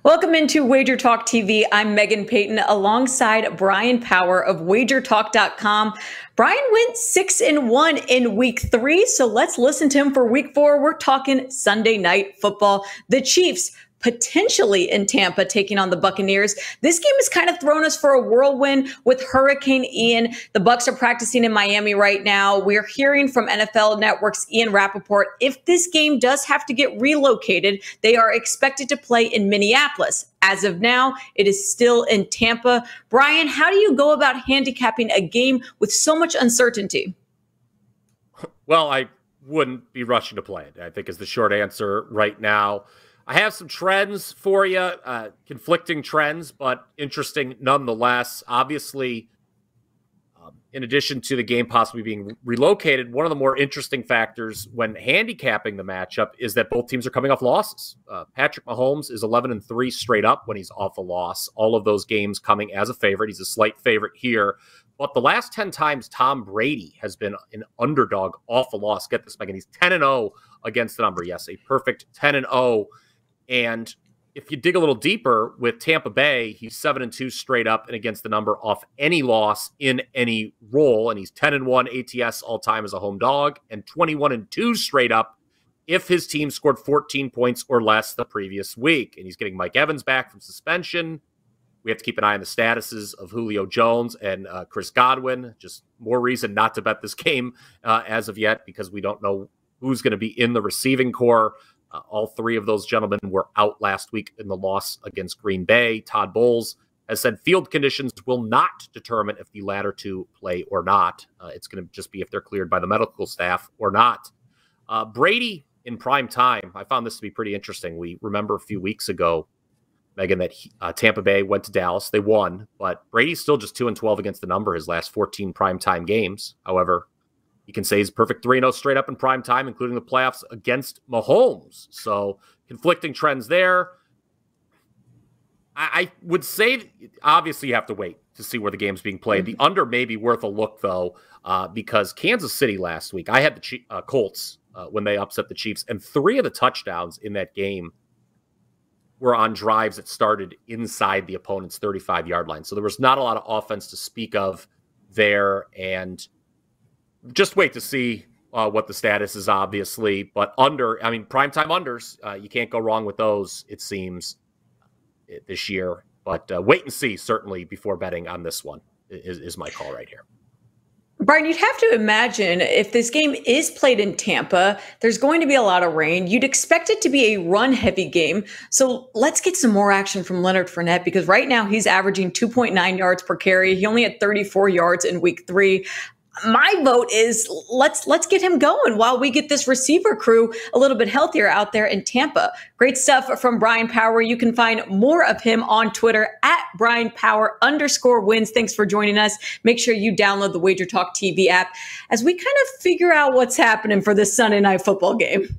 Welcome into WagerTalk TV. I'm Megan Payton alongside Brian Power of WagerTalk.com. Brian went 6-1 in week 3, so let's listen to him for week 4. We're talking Sunday night football. The Chiefs potentially in Tampa taking on the Buccaneers. This game has kind of thrown us for a whirlwind with Hurricane Ian. The Bucs are practicing in Miami right now. We're hearing from NFL Network's Ian Rappaport, if this game does have to get relocated, they are expected to play in Minneapolis. As of now, it is still in Tampa. Brian, how do you go about handicapping a game with so much uncertainty? Well, I wouldn't be rushing to play it, I think is the short answer right now. I have some trends for you, conflicting trends, but interesting nonetheless. Obviously, in addition to the game possibly being relocated, one of the more interesting factors when handicapping the matchup is that both teams are coming off losses. Patrick Mahomes is 11-3 straight up when he's off a loss. All of those games coming as a favorite. He's a slight favorite here. But the last 10 times Tom Brady has been an underdog off a loss. Get this, Megan. He's 10-0 against the number. Yes, a perfect 10-0. And if you dig a little deeper with Tampa Bay, he's 7-2 straight up and against the number off any loss in any role. And he's 10-1 ATS all time as a home dog and 21-2 straight up if his team scored 14 points or less the previous week. And he's getting Mike Evans back from suspension. We have to keep an eye on the statuses of Julio Jones and Chris Godwin. Just more reason not to bet this game as of yet because we don't know who's going to be in the receiving core. All three of those gentlemen were out last week in the loss against Green Bay. Todd Bowles has said field conditions will not determine if the latter two play or not. It's going to just be if they're cleared by the medical staff or not. Brady in prime time, I found this to be pretty interesting. We remember a few weeks ago, Megan, that Tampa Bay went to Dallas. They won, but Brady's still just 2-12 against the number his last 14 primetime games. However, you can say he's perfect 3-0 straight up in prime time, including the playoffs against Mahomes. So conflicting trends there. I would say, obviously, you have to wait to see where the game's being played. The under may be worth a look, though, because Kansas City last week, I had the Colts when they upset the Chiefs, and 3 of the touchdowns in that game were on drives that started inside the opponent's 35-yard line. So there was not a lot of offense to speak of there, and just wait to see what the status is, obviously. But primetime unders, you can't go wrong with those, it seems, this year. But wait and see, certainly, before betting on this one is my call right here. Brian, you'd have to imagine if this game is played in Tampa, there's going to be a lot of rain. You'd expect it to be a run-heavy game. So let's get some more action from Leonard Fournette because right now he's averaging 2.9 yards per carry. He only had 34 yards in week 3. My vote is let's get him going while we get this receiver crew a little bit healthier out there in Tampa. Great stuff from Brian Power. You can find more of him on Twitter at @BrianPower_wins. Thanks for joining us. Make sure you download the WagerTalk TV app as we kind of figure out what's happening for this Sunday night football game.